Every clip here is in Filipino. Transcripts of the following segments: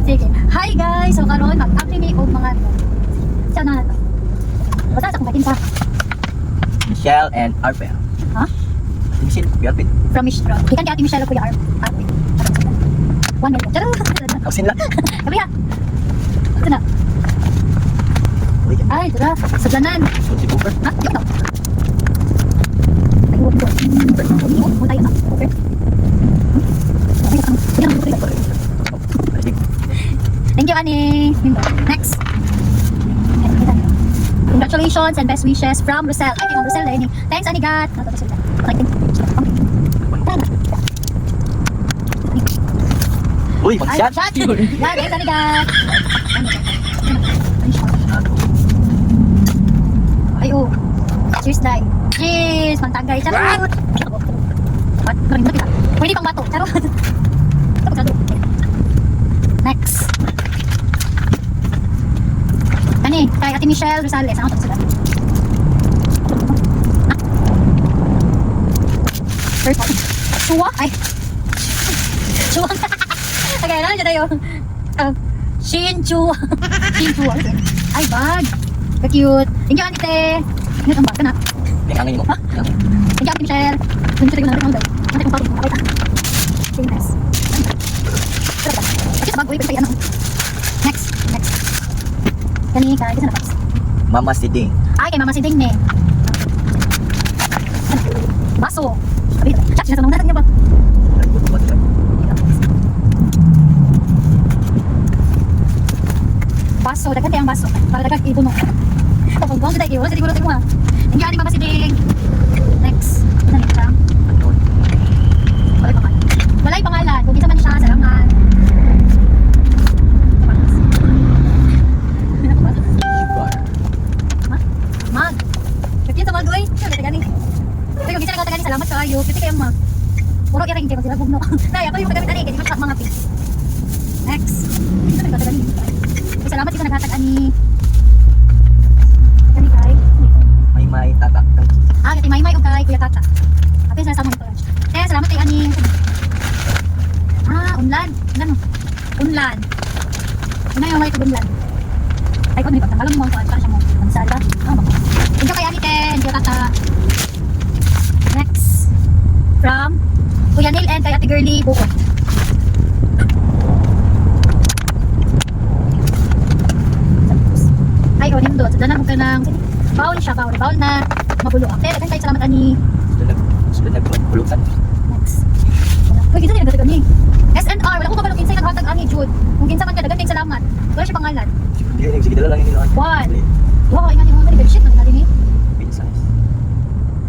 Sige. Hi guys! So karon mag-activate ko mga siya na to. Basta sa kumatin pa. Michelle and Arpel. Ha? Michelle, Arpel. From Michelle. Ikan kay Ate Michelle ko yung Arpel. 1 million. Charot! Kausin lang. Sabi ha! Ito na. Ay, ito na. Saglanan. Si Booker. Ha? Yun na. Ay, huwag ko. Huwag tayo na. Okay. Thank you, Annie. Next. Congratulations and best wishes from Rosel. Ay, from Rosel na thanks, Annie Gat. Uy, mag-shot. Shot! Yeah, thanks, Annie Gat. Ay, oh. Cheers, Day. Cheers! Mantagay. Charot! What? Marimot kita. Pwede pang bato. Charot! Next. Ani, kay Ate Michelle Rosales. Ang ito sila. First one. Chua? Ay. Chua. Okay, ano dyan tayo? Shin-chua. Shin-chua. Ay, bag. Ka-cute. Thank you, Anite. Ano ang bag ka na? Ang mo. Thank you, Ate Michelle. Kung sila ko na rin ang daw. Natin kung pagod. Okay, Say nice. Kasi sa bag, uy, pero ano. Next. Kani, kaya, kasi na ba? Mama si Ding. Ay, kay Mama si Ding, ne. Baso. Sabi, chat, sinasanong natin niya ba? Baso, dagan tayo ang baso. Para dagan ibuno. Kapag buwang kita, wala sa siguro tayo mo ha. Thank you, Ani Mama si Ding. Next. Ano na siya? Walay pangalan. Kung isa man siya, salamat. Mag. Kaya sa mag, uy. Kaya tagani. Kaya kung isa na tagani, salamat kayo. Kaya kayo mag. Puro kaya rin kayo sila bugno. Nay, ako yung tagamit ani. Kaya di mo mga pig. Next. Ito na tagani. Salamat dito naghatag ani. Kani kay. May tata. Kay Maymay o kay Kuya Tata. Ate sa samong ito. Kaya salamat kay ani. Unlan. Unlan. Ano yung may unlan? Ay, kung may pagtakalang mo, para siya mo. Mansala. Thank you kay Anite. Thank you, Tata. Next. From Kuya Neil and kay Ate Girlie Bukot. Ay, Nindo. Sa danan mo ka ng bawl siya, bawl na mabulo. Okay, kahit salamat ani. Sudah nagpulutan. Next. Uy, kinsa din nagdatag ani? SNR, wala ko kabalong kinsay naghatag ani, Jude. Kung kinsa man ka, dagan tayong salamat. Wala siya pangalan. Sige, dala lang yun. One. Wow, ingat yung mga bedsheet. Nagkali ni? Pin size.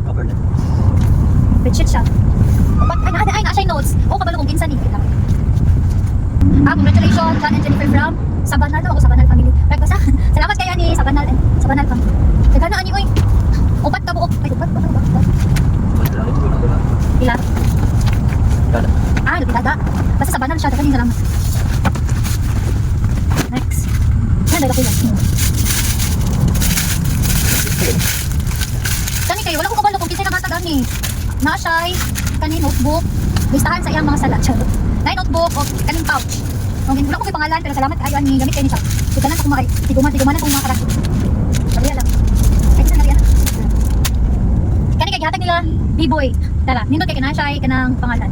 Cover na. Bedsheet siya. Ay, na siya notes. Kabalong kung kinsa ni. Congratulations, John and Jennifer from Sabanal. Ako Sabanal family. Right, basta. Salamat kayo ni Sabanal family. Nagkana ani, uy. Upat ka buok. Ay, upat. Ila? Dada. Basta Sabanal siya. Dagan yung salamat. Next. Yan, dada ko lang. Kani kayo, wala ko kabalo kung kinsay naghatag ani. Na siya, kani notebook. Listahan sa iyang mga salat. Na notebook o kaning pouch. Wala ko may pangalan pero salamat kayo ani. Gamit kayo ni siya. Ikanan sa kumakay. Tiguman na kung mga karakter. Baliya lang. Ay, kasi naliyan. Kani kay gihatag nila B-boy. Tara, nindot kay kana siya kanang pangalan.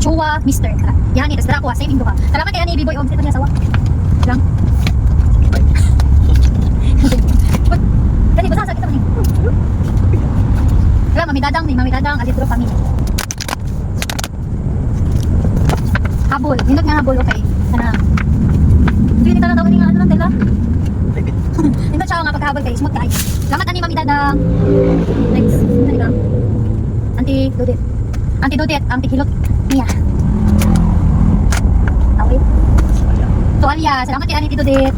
Chua, Mr. Tara. Yan ni, tas dara ko same indo ka. Salamat kay ani B-boy og sa niya sawa. Lang. Kani basta sa kita man ni. Wala, Mami Dadang, Alidro family. Habol, nindot nga habol, okay. Sana. Hindi ka na daw nga ano lang dila. Nindot siya nga pagkahabol kay smooth kay. Salamat ani Mami Dadang. Next, nani ka? Auntie Dudit, Auntie Hilot. Niya. Tawid. Tuwalya, salamat kay Auntie Dudit.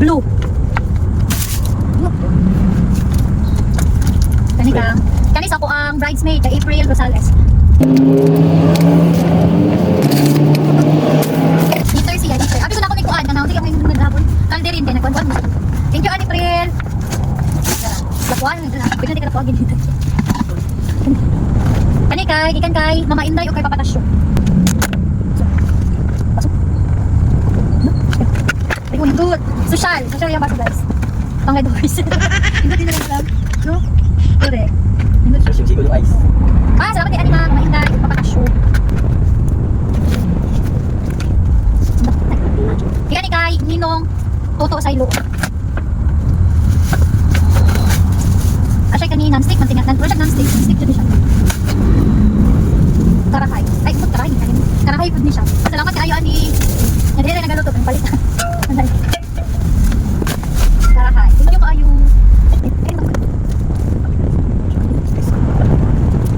Blue. Kani sa ako ang bridesmaid kay April Rosales. Dito siya, dito. Abi ko na ako may kuan kana, hindi ka may naghabon. Kalderin din nagkuan mo. Thank you April. Lapuan, pwede ka lapuan dito. Kani gikan kay Mama Inday o kay Papa Tasyo. Pasok. Ay, hindot. Social yung baso guys. Pangay doors. Hindot din na lang lang. No? Correct. Hindot siya. Search yung siguro ice. Salamat kay Anima, Mama Inday, Papa Tasyo. Gikan ni kay Ninong Toto Saylo. Asya kani non-stick, mantingat nan project non-stick jud siya. Karahay. Ay, pud karahay kani. Karahay pud ni siya. Salamat kaayo ani. Dili na nagaluto ng palit. Karahay. Ito yung kaayo.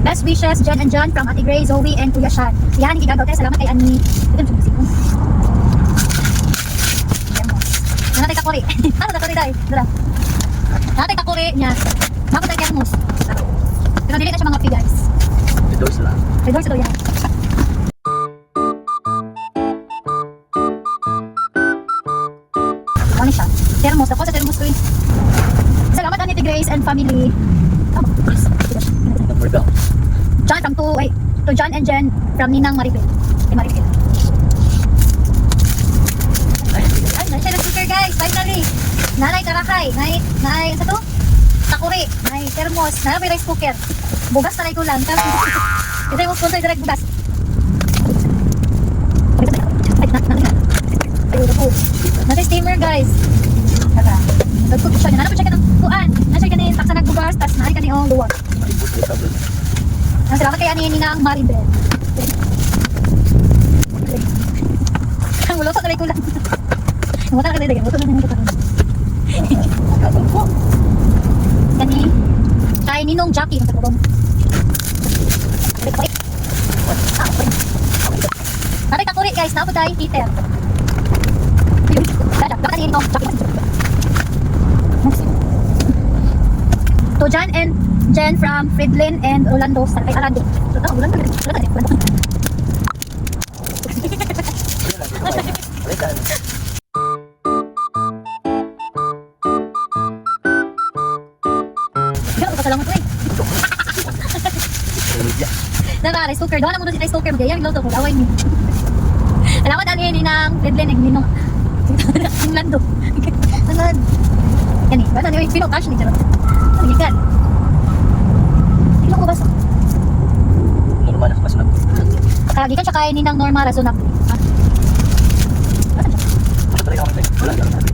Best wishes Jen and John from Ate Gray, Zoe and Kuya Shan. Yan igagaw tayo. Salamat kay Ani. Ito yung sumisipo. Nanatay kakuri. Ano kakuri tayo? Dara. Nanatay kakuri niya. Mako tayo kaya mus. Pero dili na siya mga pi guys. The doors lang. Red horse ito yan. Ano siya? Thermos. Ako sa thermos ko eh. Salamat Anita Grace and family. Oh, yes. Number down. John from to John and Jen from Ninang Maribel. Maribel. Ay, nasa na speaker guys. Finally. Nanay Karakay. Nanay, sa to? Takuri. Nanay thermos. Nanay may rice cooker. Bugas taray ko lang. Ito yung sponsor direct bugas. Nanay steamer guys. Tara. Nag-cook siya. Nanay po siya ka ng kuan. Nanay ka ni taksa nagbugas. Tapos nanay ka ni ang luwag. Salamat kay ani Ninang Maribel. Ang ulo sa taray ko lang. Wala ka dito, wala na dito. Kani kay Ninong Jackie ng Tagbong. Tatay kakuri guys, napod tayo Peter. Baka ni Ninong Jackie. To John and Jen from Fridlin and Orlando. Ay, Orlando. Orlando. Salamat ko eh. Diba, rice cooker. Doon na mo doon si rice cooker. Magayang luto ko. Away niyo. Salamat ang ini ng Fridlin and Ninong. Orlando. Salad. Yan eh. Bata niyo, pinocash ni Charot. Ano gikan? Ilang ko basa? Normal na kasunod. Kagikan siya kay Ninang Norma Razonable. Ha? Basta siya? Tatay ka matay. Wala ka natin.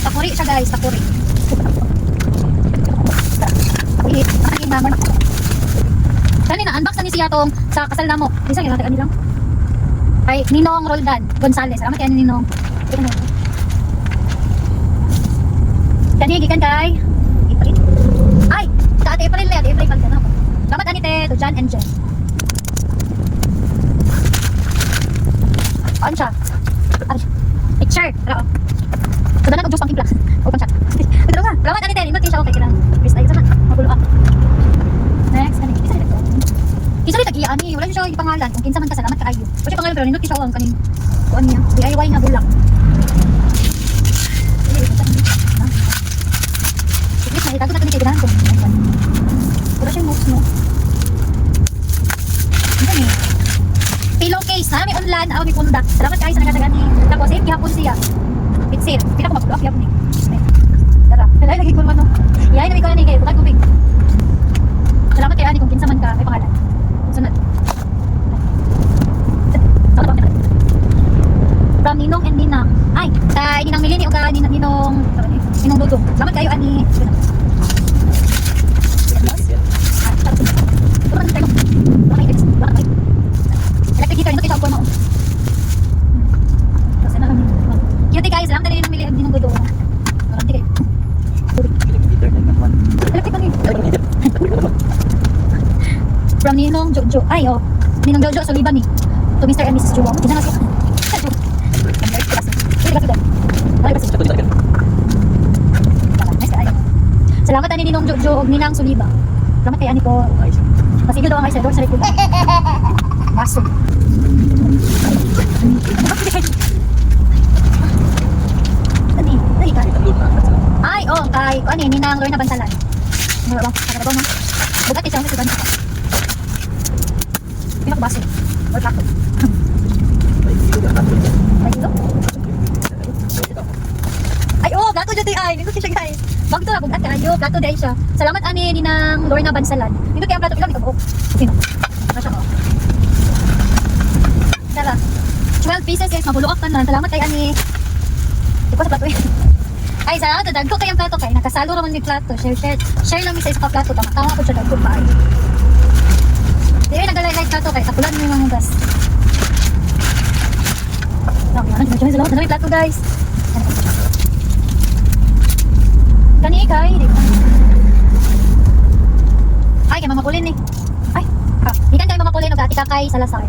Takuri siya guys. Takuri. Ang naman. Kanina, unbox na ni siya tong sa kasal na mo. Isa yung natin lang. Ay, Ninong Roldan Gonzales. Salamat kay Ninong. Kani, gikan kay April. Ay, sa ate April na. Ate April pag na. Salamat anite to John and Jen. Ano siya? Ay, picture. Tara, oh. Kada na kag juice pang impla. O pang chat. Tara ka. Salamat anite. Imot kay siya okay kailangan. Please ay sama. Magulo ah. Next, ano? Isa rin tag-iya ani, wala siya yung pangalan. Kung kinsa man ka, salamat kaayo. Wala siya pangalan pero nindot siya ang kaning kuan niya. DIY nga bulak. Sige, nakitago na kami kay ganahan ko. Wala siya moves no. Ano ni? Pillowcase na may online, aw may punda. Salamat kaayo sa nagadagan ni. Tapos save gihapon siya. It's it. Pila ko mag-block gihapon ni. Tara, dala lagi ko man no. Iyay na mi ko ni kay butag tubig. Salamat kay ani kung kinsa man ka, may pangalan. Sunod. From Ninong and Ninang. Ay, kay Ninang Milini o kay Ninong Dudong. Salamat kayo ani. Electric heater, ito kayo sa upor mo. Cute guys, salamat kayo Ninang Milini at Ninong Dudong. Marami kayo. Electric kami. From Ninong Jojo. Ay, oh. Ninong Jojo, Soliban eh. To Mr. and Mrs. Juwong. Kita na siya. Salamat ani Ninong Jojo og Ninang Soliba. Salamat kay ani ko. Pasigil daw ang ice sa likod. Baso. Ay, oh, kay ani Ninang Lorna Bansalan. Ano ba? Ano ba? Bugat siya mo sugan ako. Pinakabase. Or plato. Ay, hindi ka natin. Ay, ito? Ay, oh, plato dyan ay. Nindot siya guys. Bago ito na, bugat kayo. Plato dyan siya. Salamat ani ni ng Lorna Bansalan. Nindot kaya ang plato. Ilang ito buok. Sino? Nasya ko. Tara. 12 pieces guys. Mabuluak ka na. Salamat kay ani. Ito ko sa plato eh. Ay, salamat na dagko kayang plato kay. Nakasalo naman may plato. Share lang mi sa isa plato. Tama ko siya dagko pa ay. Hindi rin nag-light plato kay. Tapulan mo yung mga hugas. Salamat na may plato guys. Kani kay. Ay, kay mamapulin eh. Ay, ikan kay mamapulin o gati ka kay Salazar.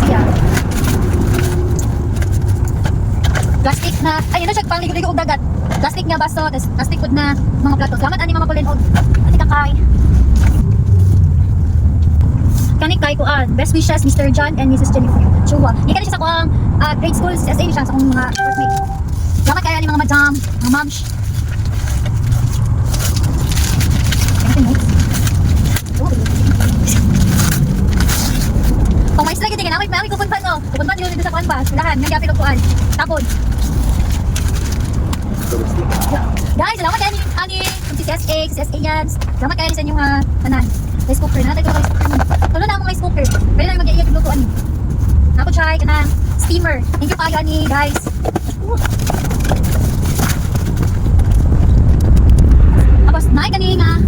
Siya. Plastic na, ay ano siya, pang ligo-ligo og dagat. Plastic nga baso, tas plastic food na mga plato. Salamat ani mamapulin og gati ka kay. Kani kay kuan, best wishes Mr. John and Mrs. Jennifer Chua. Di kani siya sa kuang grade school CSA siya sa akong mga workmate. Salamat kaya ni mga madam, mga moms. Kung mais lagi tingin, awit kupunpan no. Kupunpan yun dito sa kuan pa, silahan, nga gapi kuan. Tapon. Guys, salamat kaya ni si CSA, CSA yan. Salamat kaya ni sa inyong tanan. Rice cooker, natay ko rice cooker mo. Tulo na akong rice cooker. Pwede na yung mag-iiyag yung lutuan niyo. Ako try ka na steamer. Thank you kayo ani guys. Tapos naay kani nga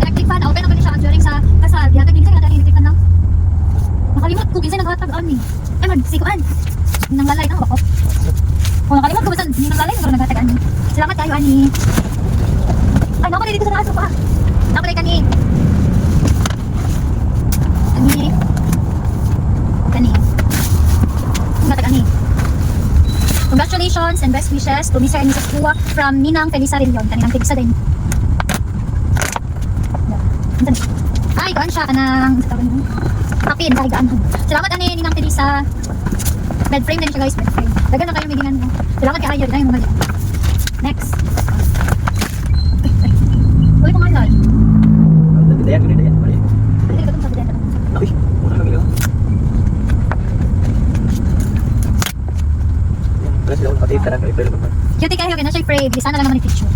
electric fan. Open ako ni siya during sa kasal. Yata kinsa nga electric fan na. Nakalimot ko kinsa naghatag ani. Ay man sikuan. Nang lalay na ako. Kung nakalimot ko basta nang lalay na naghatag ani. Salamat kayo ani. Ay nako dito sa aso pa. Nako kani. Congratulations and best wishes to Mr. and Mrs. Kua from Ninang Felisa Rillion. Kaninang Felisa din. Ay, gaan siya kanang kapin, kahigaan. Salamat ani Ninang Felisa. Bed frame din siya guys, bed frame. Dagan na kayo may gingan mo. Salamat kay Ayo, dahil mga next. Uy, pangalan. Dayan, dayan. Pwede ka itong sabi dayan. Uy, muna kami lang. Terus daw pati tarang kay pero naman. Cutie kayo, kaya na siya frame. Isa na lang naman yung picture.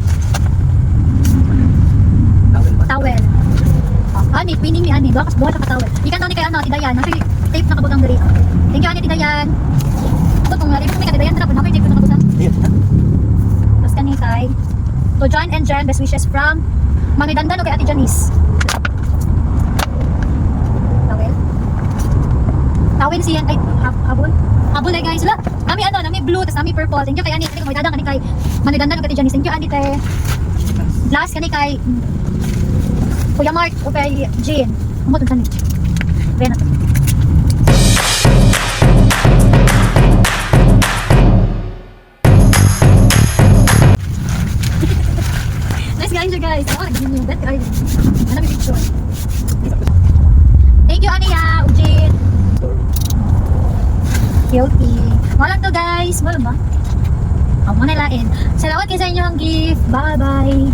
Tawel ba? Towel. Ani, pining ni Ani. Bukas bukas sa towel. Ikan daw ni kay ano, Tidayan. Nasa tape na kabutang dali. Thank you Ani, Tidayan. Ito kung nalipot kami ka Tidayan, tara po namin tape na kabutang. Ayan. Tapos kani kay to John and Jen, best wishes from Mami Dandan o kay Ate Janice. Towel. Towel siyan ay habol. Habol na guys. Wala. Nami ano, nami blue, tas nami purple. Thank you kay Ani. Kani ko may dadang kani kay Mami Dandan o kay Ate Janice. Thank you Ani kay Glass kani kay Kuya Mark o kay Jane. Umot ang kani. Kaya na to. Nice guys, you guys. Oh, nagiging yung bet guys. Ano may picture? Thank you Ania, Jane. Guilty. Walang to guys. Walang ba? Muna lain. Salamat kayo sa inyong gift. Bye-bye.